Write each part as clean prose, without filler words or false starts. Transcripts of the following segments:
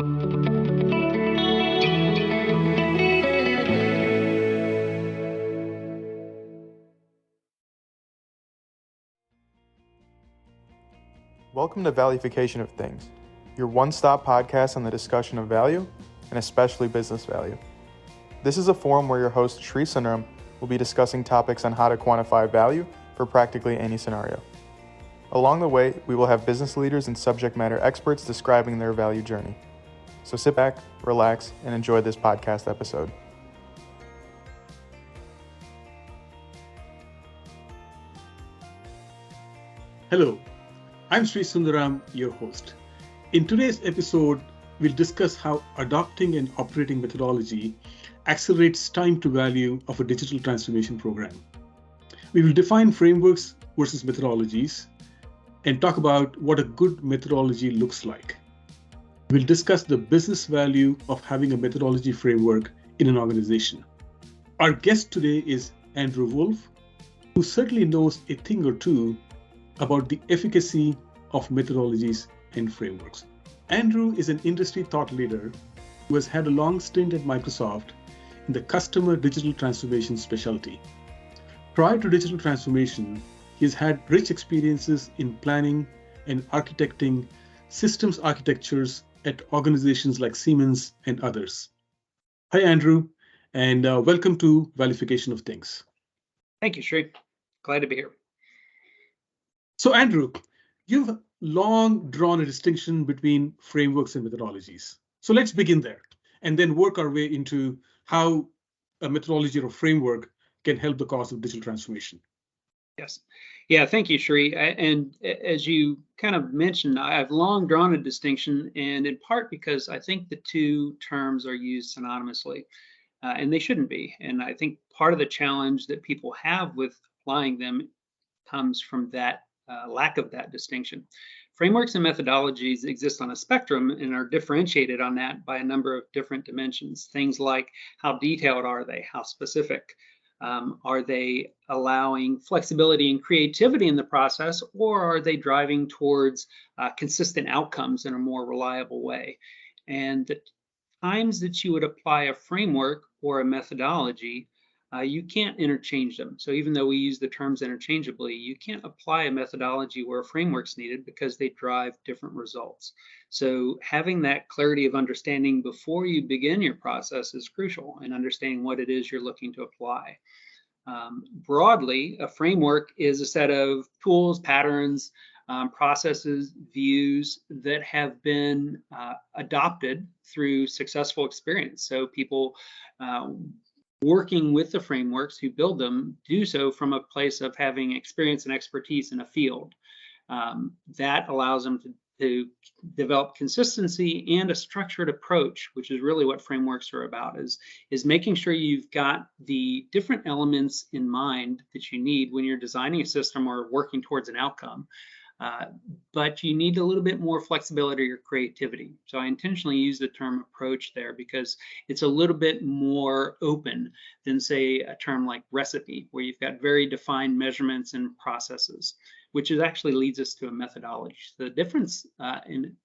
Welcome to Valuification of Things, your one-stop podcast on the discussion of value, and especially business value. This is a forum where your host, Sri Sundaram, will be discussing topics on how to quantify value for practically any scenario. Along the way, we will have business leaders and subject matter experts describing their value journey. So sit back, relax, and enjoy this podcast episode. Hello, I'm Sri Sundaram, your host. In today's episode, we'll discuss how adopting an operating methodology accelerates time to value of a digital transformation program. We will define frameworks versus methodologies and talk about what a good methodology looks like. We'll discuss the business value of having a methodology framework in an organization. Our guest today is Andrew Wolff, who certainly knows a thing or two about the efficacy of methodologies and frameworks. Andrew is an industry thought leader who has had a long stint at Microsoft in the customer digital transformation specialty. Prior to digital transformation, he has had rich experiences in planning and architecting systems architectures at organizations like Siemens and others. Hi, Andrew, and welcome to Valuification of Things. Thank you, Sri. Glad to be here. So, Andrew, you've long drawn a distinction between frameworks and methodologies. So let's begin there and then work our way into how a methodology or a framework can help the cause of digital transformation. Yes. Yeah, thank you, Sri. And as you kind of mentioned, I've long drawn a distinction, and in part because I think the two terms are used synonymously, and they shouldn't be. And I think part of the challenge that people have with applying them comes from that lack of that distinction. Frameworks and methodologies exist on a spectrum and are differentiated on that by a number of different dimensions. Things like how detailed are they? How specific? Are they allowing flexibility and creativity in the process, or are they driving towards consistent outcomes in a more reliable way? And the times that you would apply a framework or a methodology, you can't interchange them. So even though we use the terms interchangeably, you can't apply a methodology where a framework's needed because they drive different results. So having that clarity of understanding before you begin your process is crucial in understanding what it is you're looking to apply. Broadly, a framework is a set of tools, patterns, processes, views that have been adopted through successful experience. So people working with the frameworks who build them do so from a place of having experience and expertise in a field. That allows them to develop consistency and a structured approach, which is really what frameworks are about, is making sure you've got the different elements in mind that you need when you're designing a system or working towards an outcome. But you need a little bit more flexibility or creativity. So I intentionally use the term approach there because it's a little bit more open than, say, a term like recipe, where you've got very defined measurements and processes, which actually leads us to a methodology. The difference in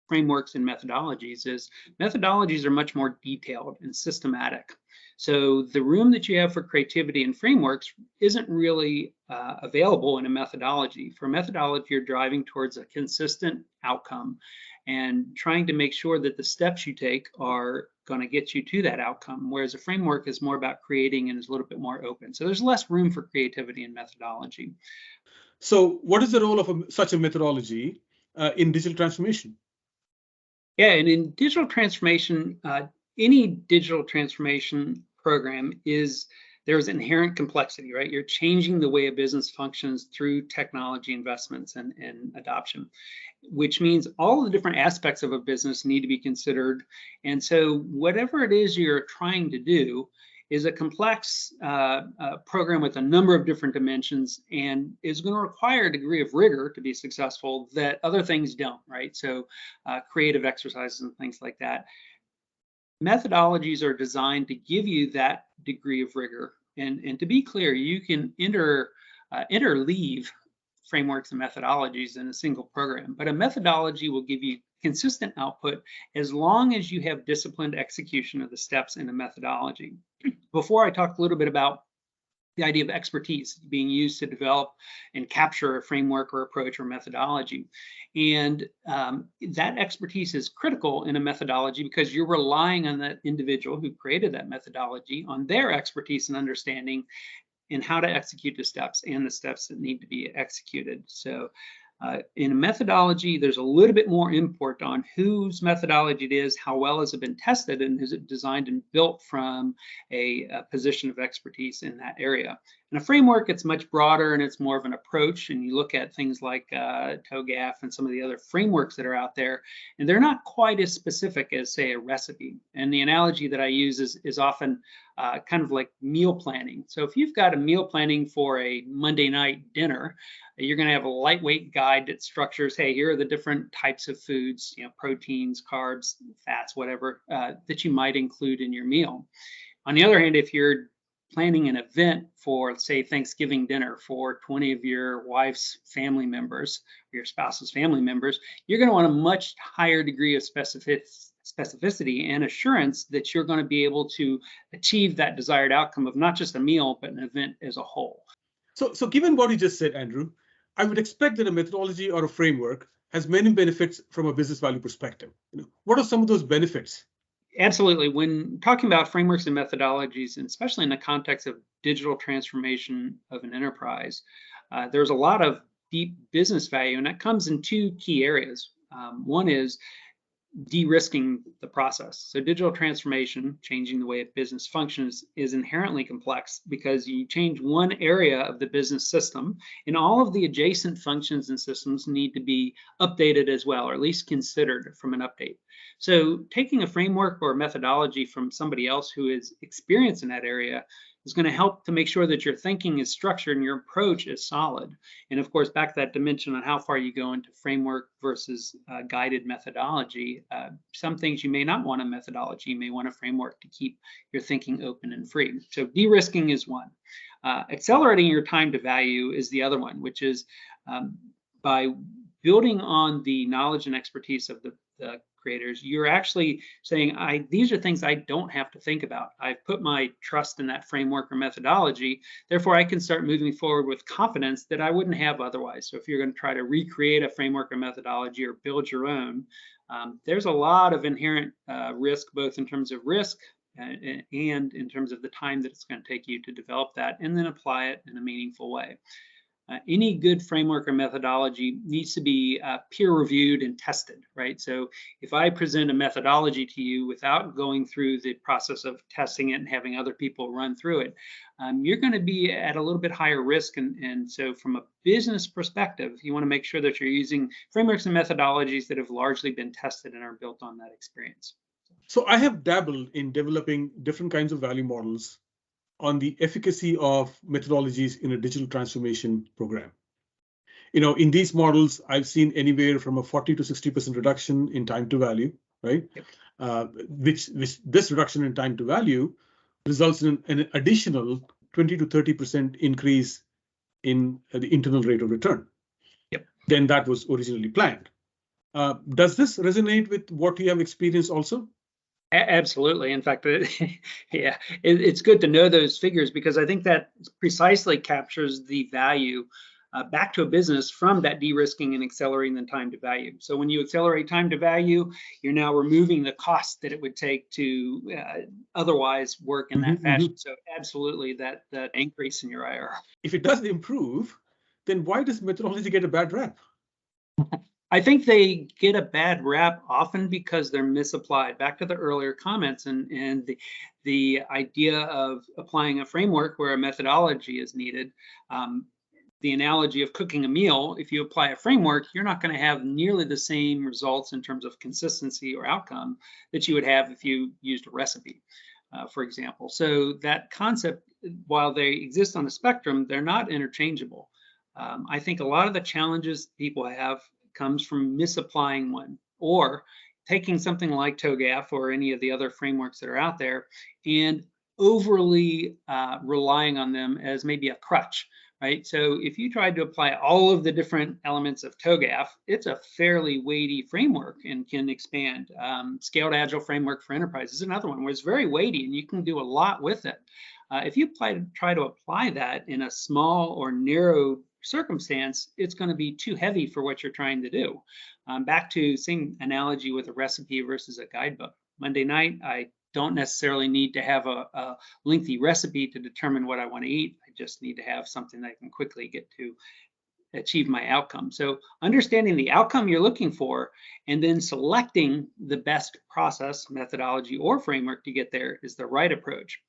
frameworks and methodologies is methodologies are much more detailed and systematic. So the room that you have for creativity in frameworks isn't really available in a methodology. For a methodology, you're driving towards a consistent outcome and trying to make sure that the steps you take are going to get you to that outcome, whereas a framework is more about creating and is a little bit more open. So there's less room for creativity in methodology. So what is the role of such a methodology in digital transformation? Yeah, and in digital transformation, any digital transformation program there's inherent complexity, right? You're changing the way a business functions through technology investments and adoption, which means all the different aspects of a business need to be considered. And so whatever it is you're trying to do is a complex program with a number of different dimensions and is going to require a degree of rigor to be successful that other things don't, right? So creative exercises and things like that. Methodologies are designed to give you that degree of rigor. And to be clear, you can interleave frameworks and methodologies in a single program, but a methodology will give you consistent output as long as you have disciplined execution of the steps in a methodology. Before I talk a little bit about the idea of expertise being used to develop and capture a framework or approach or methodology. And that expertise is critical in a methodology because you're relying on that individual who created that methodology, on their expertise and understanding in how to execute the steps and the steps that need to be executed. So in a methodology, there's a little bit more import on whose methodology it is, how well has it been tested, and is it designed and built from a position of expertise in that area. In a framework, it's much broader and it's more of an approach, and you look at things like TOGAF and some of the other frameworks that are out there, and they're not quite as specific as, say, a recipe. And the analogy that I use is often kind of like meal planning. So if you've got a meal planning for a Monday night dinner, you're going to have a lightweight guide that structures, hey, here are the different types of foods, proteins, carbs, fats, whatever, that you might include in your meal. On the other hand, if you're planning an event for, say, Thanksgiving dinner for 20 of your wife's family members, or your spouse's family members, you're going to want a much higher degree of specificity and assurance that you're going to be able to achieve that desired outcome of not just a meal, but an event as a whole. So given what you just said, Andrew, I would expect that a methodology or a framework has many benefits from a business value perspective. What are some of those benefits? Absolutely. When talking about frameworks and methodologies, and especially in the context of digital transformation of an enterprise, there's a lot of deep business value, and that comes in two key areas. One is de-risking the process. So digital transformation, changing the way a business functions, is inherently complex because you change one area of the business system and all of the adjacent functions and systems need to be updated as well, or at least considered from an update. So taking a framework or a methodology from somebody else who is experienced in that area is going to help to make sure that your thinking is structured and your approach is solid. And of course, back to that dimension on how far you go into framework versus guided methodology, some things you may not want a methodology, you may want a framework to keep your thinking open and free. So de-risking is one. Accelerating your time to value is the other one, which is by building on the knowledge and expertise of the creators, you're actually saying, these are things I don't have to think about. I've put my trust in that framework or methodology, therefore I can start moving forward with confidence that I wouldn't have otherwise. So if you're going to try to recreate a framework or methodology or build your own, there's a lot of inherent risk, both in terms of risk and in terms of the time that it's going to take you to develop that and then apply it in a meaningful way. Any good framework or methodology needs to be peer reviewed and tested, right? So if I present a methodology to you without going through the process of testing it and having other people run through it, you're going to be at a little bit higher risk. And so from a business perspective, you want to make sure that you're using frameworks and methodologies that have largely been tested and are built on that experience. So I have dabbled in developing different kinds of value models on the efficacy of methodologies in a digital transformation program. In these models, I've seen anywhere from a 40 to 60% reduction in time to value, right? Yep. Which this reduction in time to value results in an additional 20 to 30% increase in the internal rate of return. Yep. Than that was originally planned. Does this resonate with what you have experienced also? Absolutely. In fact, it's good to know those figures because I think that precisely captures the value back to a business from that de-risking and accelerating the time to value. So when you accelerate time to value, you're now removing the cost that it would take to otherwise work in that fashion. So absolutely that increase in your IRR. If it does improve, then why does methodology get a bad rap? I think they get a bad rap often because they're misapplied. Back to the earlier comments and the idea of applying a framework where a methodology is needed. The analogy of cooking a meal, if you apply a framework, you're not going to have nearly the same results in terms of consistency or outcome that you would have if you used a recipe, for example. So that concept, while they exist on the spectrum, they're not interchangeable. I think a lot of the challenges people have comes from misapplying one or taking something like TOGAF or any of the other frameworks that are out there and overly relying on them as maybe a crutch right? So if you tried to apply all of the different elements of TOGAF, it's a fairly weighty framework and can expand. Scaled Agile Framework for Enterprise is another one where it's very weighty and you can do a lot with it. If you try to apply that in a small or narrow circumstance, it's going to be too heavy for what you're trying to do. Back to same analogy with a recipe versus a guidebook. Monday night, I don't necessarily need to have a lengthy recipe to determine what I want to eat. I just need to have something that I can quickly get to achieve my outcome. So understanding the outcome you're looking for and then selecting the best process, methodology, or framework to get there is the right approach.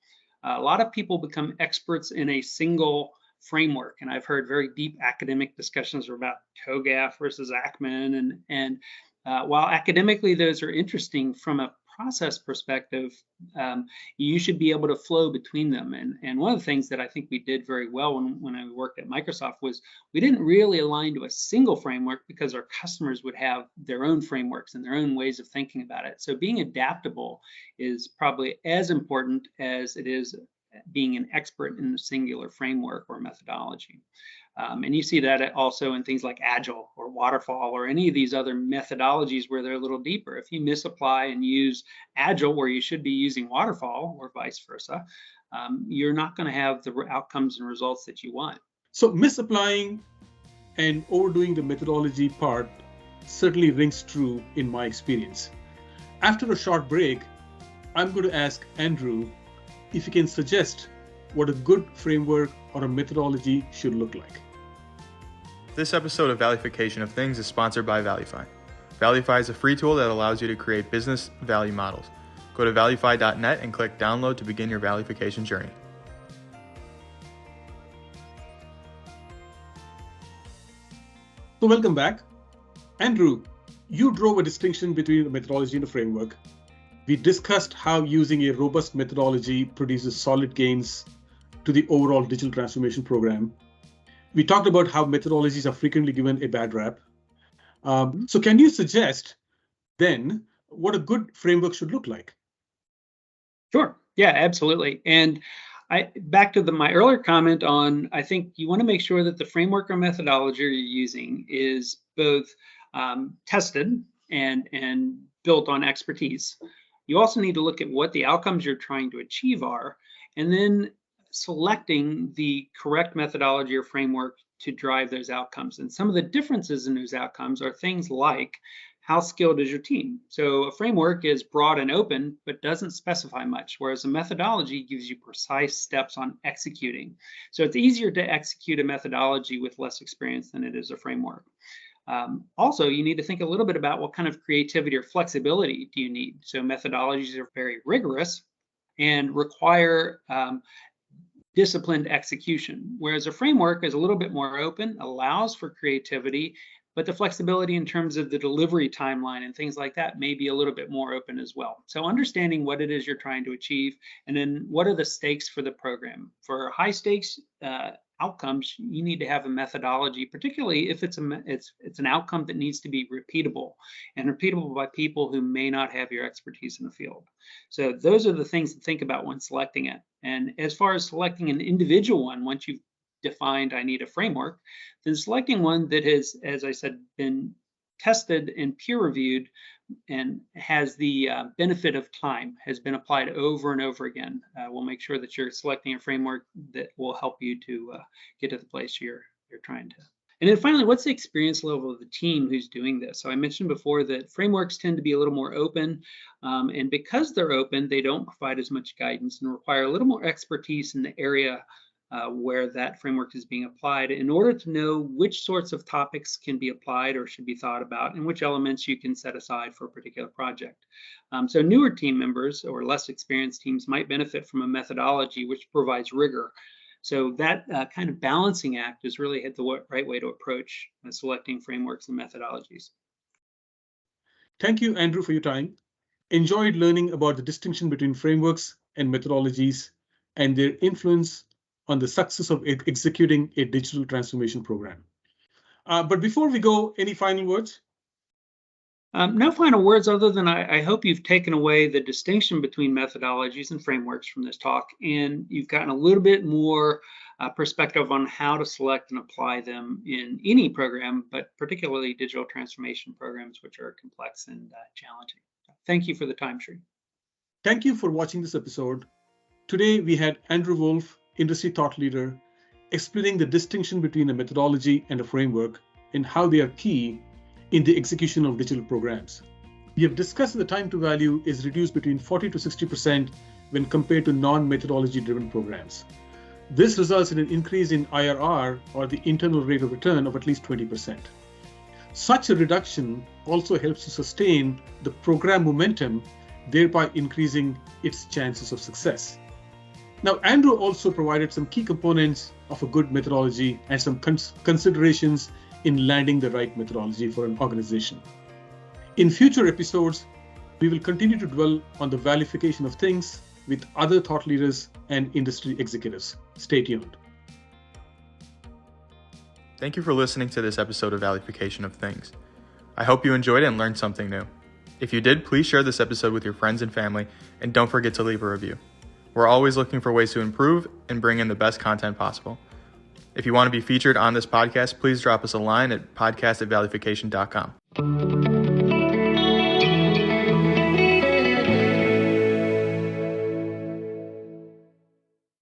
A lot of people become experts in a single framework, and I've heard very deep academic discussions about TOGAF versus Ackman, and while academically those are interesting, from a process perspective, you should be able to flow between them. And one of the things that I think we did very well when I worked at Microsoft was we didn't really align to a single framework because our customers would have their own frameworks and their own ways of thinking about it. So being adaptable is probably as important as it is being an expert in a singular framework or methodology. And you see that also in things like Agile or Waterfall or any of these other methodologies where they're a little deeper. If you misapply and use Agile where you should be using Waterfall or vice versa, you're not going to have the outcomes and results that you want. So misapplying and overdoing the methodology part certainly rings true in my experience. After a short break, I'm going to ask Andrew if he can suggest what a good framework or a methodology should look like. This episode of Valuification of Things is sponsored by Valuify. Valuify is a free tool that allows you to create business value models. Go to valuify.net and click download to begin your valuification journey. So welcome back. Andrew, you drove a distinction between a methodology and a framework. We discussed how using a robust methodology produces solid gains to the overall digital transformation program. We talked about how methodologies are frequently given a bad rap. So can you suggest then what a good framework should look like? Sure. Yeah, absolutely. And back to my earlier comment on, I think you want to make sure that the framework or methodology you're using is both tested and built on expertise. You also need to look at what the outcomes you're trying to achieve are, and then selecting the correct methodology or framework to drive those outcomes. And some of the differences in those outcomes are things like how skilled is your team? So a framework is broad and open, but doesn't specify much, whereas a methodology gives you precise steps on executing. So it's easier to execute a methodology with less experience than it is a framework. Also, you need to think a little bit about what kind of creativity or flexibility do you need. So methodologies are very rigorous and require disciplined execution, whereas a framework is a little bit more open, allows for creativity, but the flexibility in terms of the delivery timeline and things like that may be a little bit more open as well. So understanding what it is you're trying to achieve, and then what are the stakes for the program. For high stakes outcomes, you need to have a methodology, particularly if it's an outcome that needs to be repeatable, and repeatable by people who may not have your expertise in the field. So those are the things to think about when selecting it. And as far as selecting an individual one, once you've defined I need a framework, then selecting one that has, as I said, been tested and peer reviewed and has the benefit of time, has been applied over and over again. We'll make sure that you're selecting a framework that will help you to get to the place you're trying to. And then finally, what's the experience level of the team who's doing this? So I mentioned before that frameworks tend to be a little more open, and because they're open, they don't provide as much guidance and require a little more expertise in the area where that framework is being applied in order to know which sorts of topics can be applied or should be thought about and which elements you can set aside for a particular project. So newer team members or less experienced teams might benefit from a methodology which provides rigor. So that kind of balancing act is really the right way to approach selecting frameworks and methodologies. Thank you, Andrew, for your time. Enjoyed learning about the distinction between frameworks and methodologies and their influence on the success of executing a digital transformation program. But before we go, any final words? No final words other than I hope you've taken away the distinction between methodologies and frameworks from this talk, and you've gotten a little bit more perspective on how to select and apply them in any program, but particularly digital transformation programs, which are complex and challenging. Thank you for the time, Sri. Thank you for watching this episode. Today, we had Andrew Wolff, industry thought leader, explaining the distinction between a methodology and a framework and how they are key in the execution of digital programs. We have discussed that the time to value is reduced between 40 to 60% when compared to non-methodology driven programs. This results in an increase in IRR, or the internal rate of return, of at least 20%. Such a reduction also helps to sustain the program momentum, thereby increasing its chances of success. Now, Andrew also provided some key components of a good methodology and some considerations in landing the right methodology for an organization. In future episodes, we will continue to dwell on the valuification of things with other thought leaders and industry executives. Stay tuned. Thank you for listening to this episode of Valuification of Things. I hope you enjoyed it and learned something new. If you did, please share this episode with your friends and family, and don't forget to leave a review. We're always looking for ways to improve and bring in the best content possible. If you want to be featured on this podcast, please drop us a line at podcast@valuification.com.